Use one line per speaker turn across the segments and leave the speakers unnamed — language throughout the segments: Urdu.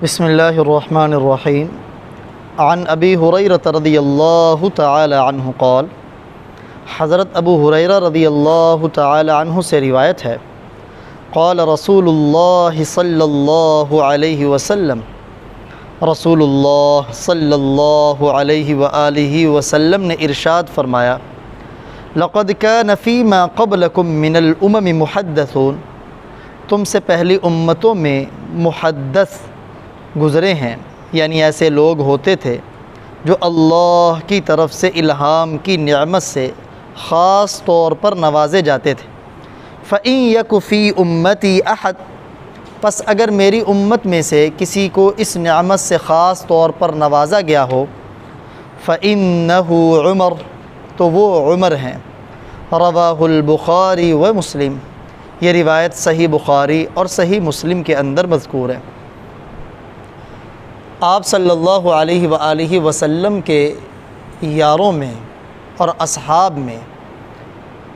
بسم اللہ الرحمن الرحیم عن ابی ہریرہ رضی اللہ تعالی عنہ قال، حضرت ابو ہریرہ رضی اللہ تعالی عنہ سے روایت ہے، قال رسول اللہ صلی اللہ علیہ وسلم، رسول اللہ صلی اللہ علیہ وآلہ وسلم نے ارشاد فرمایا، لقد كان فيما قبلكم من الامم محدثون، تم سے پہلی امتوں میں محدث گزرے ہیں، یعنی ایسے لوگ ہوتے تھے جو اللہ کی طرف سے الہام کی نعمت سے خاص طور پر نوازے جاتے تھے۔ فَإِن يَكُ فِي أُمَّتِي أَحَدٌ، پس اگر میری امت میں سے کسی کو اس نعمت سے خاص طور پر نوازا گیا ہو، فَإِنَّهُ عمر، تو وہ عمر ہیں۔ رواہ البخاری و مسلم، یہ روایت صحیح بخاری اور صحیح مسلم کے اندر مذکور ہے۔ آپ صلی اللہ علیہ وآلہ وسلم کے یاروں میں اور اصحاب میں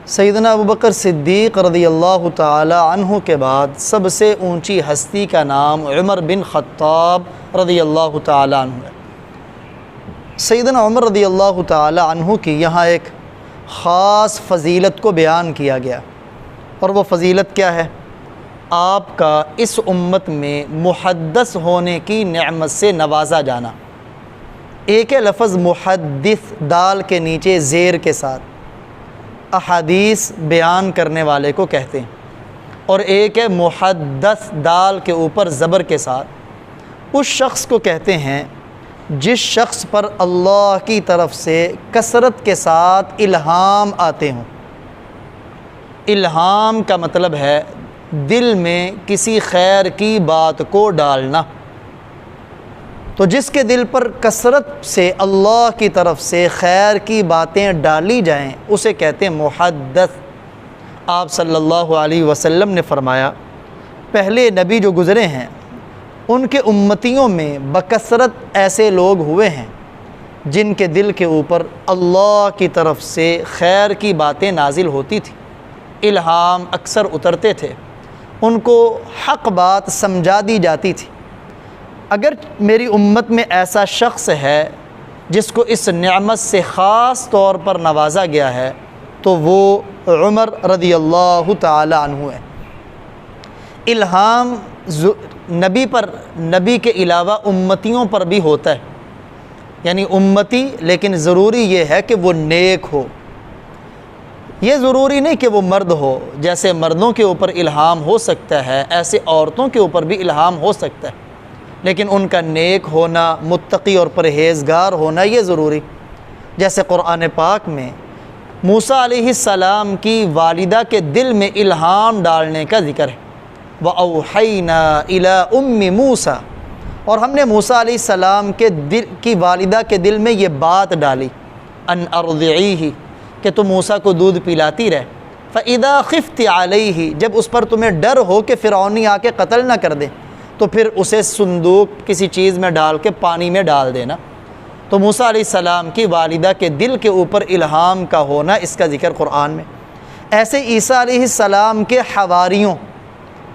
سیدنا ابوبکر صدیق رضی اللہ تعالی عنہ کے بعد سب سے اونچی ہستی کا نام عمر بن خطاب رضی اللہ تعالی عنہ ہے۔ سیدنا عمر رضی اللہ تعالی عنہ کی یہاں ایک خاص فضیلت کو بیان کیا گیا، اور وہ فضیلت کیا ہے؟ آپ کا اس امت میں محدث ہونے کی نعمت سے نوازا جانا۔ ایک ہے لفظ محدث دال کے نیچے زیر کے ساتھ، احادیث بیان کرنے والے کو کہتے ہیں، اور ایک ہے محدث دال کے اوپر زبر کے ساتھ، اس شخص کو کہتے ہیں جس شخص پر اللہ کی طرف سے کثرت کے ساتھ الہام آتے ہوں۔ الہام کا مطلب ہے دل میں کسی خیر کی بات کو ڈالنا، تو جس کے دل پر کثرت سے اللہ کی طرف سے خیر کی باتیں ڈالی جائیں اسے کہتے ہیں محدث۔ آپ صلی اللہ علیہ وسلم نے فرمایا، پہلے نبی جو گزرے ہیں ان کے امتیوں میں بکثرت ایسے لوگ ہوئے ہیں جن کے دل کے اوپر اللہ کی طرف سے خیر کی باتیں نازل ہوتی تھیں، الہام اکثر اترتے تھے، ان کو حق بات سمجھا دی جاتی تھی۔ اگر میری امت میں ایسا شخص ہے جس کو اس نعمت سے خاص طور پر نوازا گیا ہے تو وہ عمر رضی اللہ تعالی عنہ ہے۔ الہام نبی پر، نبی کے علاوہ امتیوں پر بھی ہوتا ہے، یعنی امتی، لیکن ضروری یہ ہے کہ وہ نیک ہو۔ یہ ضروری نہیں کہ وہ مرد ہو، جیسے مردوں کے اوپر الہام ہو سکتا ہے ایسے عورتوں کے اوپر بھی الہام ہو سکتا ہے، لیکن ان کا نیک ہونا، متقی اور پرہیزگار ہونا یہ ضروری۔ جیسے قرآن پاک میں موسیٰ علیہ السلام کی والدہ کے دل میں الہام ڈالنے کا ذکر ہے، وَأَوْحَيْنَا إِلَىٰ أُمِّ مُوسَىٰ، اور ہم نے موسیٰ علیہ السلام کے دل کی والدہ کے دل میں یہ بات ڈالی، أَنْ أَرْضِعِيهِ، کہ تم موسیٰ کو دودھ پلاتی رہے، فَإِذَا خِفْتِ عَلَيْهِ، جب اس پر تمہیں ڈر ہو کہ فرعونی آ کے قتل نہ کر دے تو پھر اسے صندوق کسی چیز میں ڈال کے پانی میں ڈال دینا۔ تو موسیٰ علیہ السلام کی والدہ کے دل کے اوپر الہام کا ہونا، اس کا ذکر قرآن میں۔ ایسے عیسیٰ علیہ السلام کے حواریوں،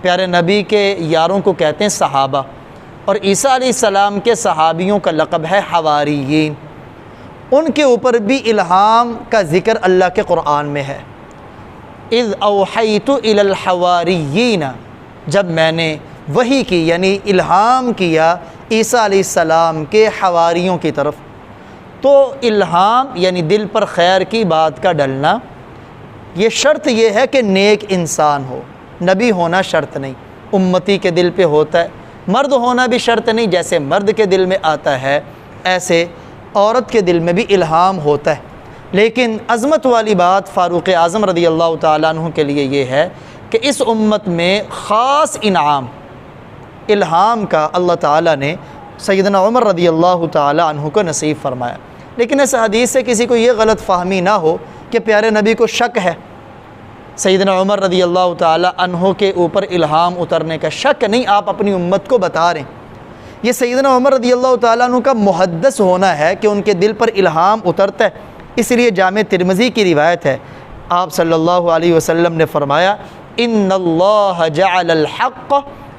پیارے نبی کے یاروں کو کہتے ہیں صحابہ، اور عیسیٰ علیہ السلام کے صحابیوں کا لقب ہے حواریین، ان کے اوپر بھی الہام کا ذکر اللہ کے قرآن میں ہے۔ اذ اوحیت الی الحواریین، جب میں نے وحی کی یعنی الہام کیا عیسیٰ علیہ السلام کے حواریوں کی طرف۔ تو الہام یعنی دل پر خیر کی بات کا ڈلنا، یہ شرط یہ ہے کہ نیک انسان ہو، نبی ہونا شرط نہیں، امتی کے دل پہ ہوتا ہے۔ مرد ہونا بھی شرط نہیں، جیسے مرد کے دل میں آتا ہے ایسے عورت کے دل میں بھی الہام ہوتا ہے۔ لیکن عظمت والی بات فاروق اعظم رضی اللہ تعالیٰ عنہ کے لیے یہ ہے کہ اس امت میں خاص انعام الہام کا اللہ تعالیٰ نے سیدنا عمر رضی اللہ تعالیٰ عنہ کو نصیب فرمایا۔ لیکن اس حدیث سے کسی کو یہ غلط فہمی نہ ہو کہ پیارے نبی کو شک ہے، سیدنا عمر رضی اللہ تعالیٰ عنہ کے اوپر الہام اترنے کا شک نہیں، آپ اپنی امت کو بتا رہے ہیں۔ یہ سیدنا عمر رضی اللہ تعالیٰ عنہ کا محدث ہونا ہے کہ ان کے دل پر الہام اترتا ہے۔ اس لیے جامع ترمذی کی روایت ہے، آپ صلی اللہ علیہ وسلم نے فرمایا، ان اللہ جعل الحق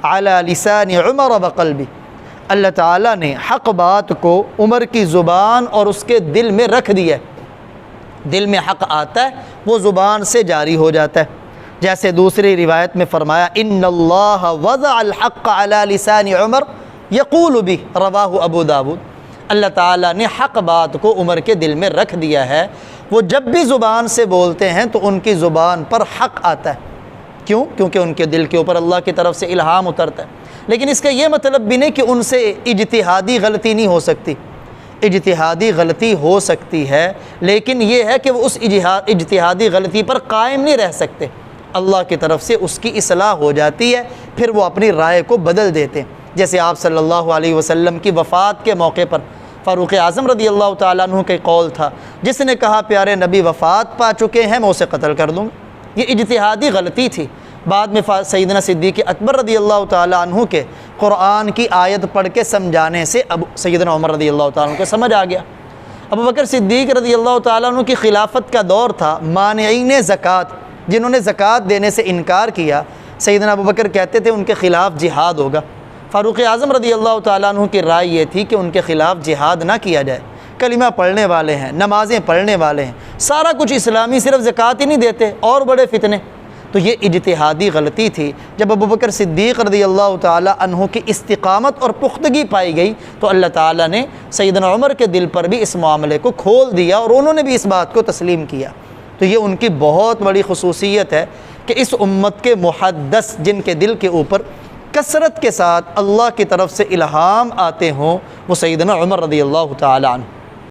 علی لسان عمر وقلبی، اللہ تعالیٰ نے حق بات کو عمر کی زبان اور اس کے دل میں رکھ دیا ہے۔ دل میں حق آتا ہے وہ زبان سے جاری ہو جاتا ہے، جیسے دوسری روایت میں فرمایا ان اللہ وضع الحق علی لسان عمر یقول بہ، رواہ ابو داود۔ اللہ تعالیٰ نے حق بات کو عمر کے دل میں رکھ دیا ہے، وہ جب بھی زبان سے بولتے ہیں تو ان کی زبان پر حق آتا ہے۔ کیوں؟ کیونکہ ان کے دل کے اوپر اللہ کی طرف سے الہام اترتا ہے۔ لیکن اس کا یہ مطلب بھی نہیں کہ ان سے اجتہادی غلطی نہیں ہو سکتی، اجتہادی غلطی ہو سکتی ہے، لیکن یہ ہے کہ وہ اس اجتہادی غلطی پر قائم نہیں رہ سکتے، اللہ کی طرف سے اس کی اصلاح ہو جاتی ہے، پھر وہ اپنی رائے کو بدل دیتے ہیں۔ جیسے آپ صلی اللہ علیہ وسلم کی وفات کے موقع پر فاروق اعظم رضی اللہ تعالیٰ عنہ کے قول تھا، جس نے کہا پیارے نبی وفات پا چکے ہیں میں اسے قتل کر دوں گا۔ یہ اجتہادی غلطی تھی۔ بعد میں سیدنا صدیق اکبر رضی اللہ تعالیٰ عنہ کے قرآن کی آیت پڑھ کے سمجھانے سے سیدنا عمر رضی اللہ تعالیٰ عنہ کو سمجھ آ گیا۔ ابو بکر صدیق رضی اللہ تعالیٰ عنہ کی خلافت کا دور تھا، مانعین زکوٰۃ، جنہوں نے زکوٰۃ دینے سے انکار کیا، سیدنا ابو بکر کہتے تھے ان کے خلاف جہاد ہوگا۔ فاروق اعظم رضی اللہ تعالیٰ عنہ کی رائے یہ تھی کہ ان کے خلاف جہاد نہ کیا جائے، کلمہ پڑھنے والے ہیں، نمازیں پڑھنے والے ہیں، سارا کچھ اسلامی، صرف زکوٰۃ ہی نہیں دیتے، اور بڑے فتنے۔ تو یہ اجتہادی غلطی تھی۔ جب ابو بکر صدیق رضی اللہ تعالیٰ عنہ کی استقامت اور پختگی پائی گئی تو اللہ تعالیٰ نے سیدنا عمر کے دل پر بھی اس معاملے کو کھول دیا اور انہوں نے بھی اس بات کو تسلیم کیا۔ تو یہ ان کی بہت بڑی خصوصیت ہے کہ اس امت کے محدث جن کے دل کے اوپر کثرت کے ساتھ اللہ کی طرف سے الہام آتے ہوں، وہ سیدنا عمر رضی اللہ تعالیٰ عنہ۔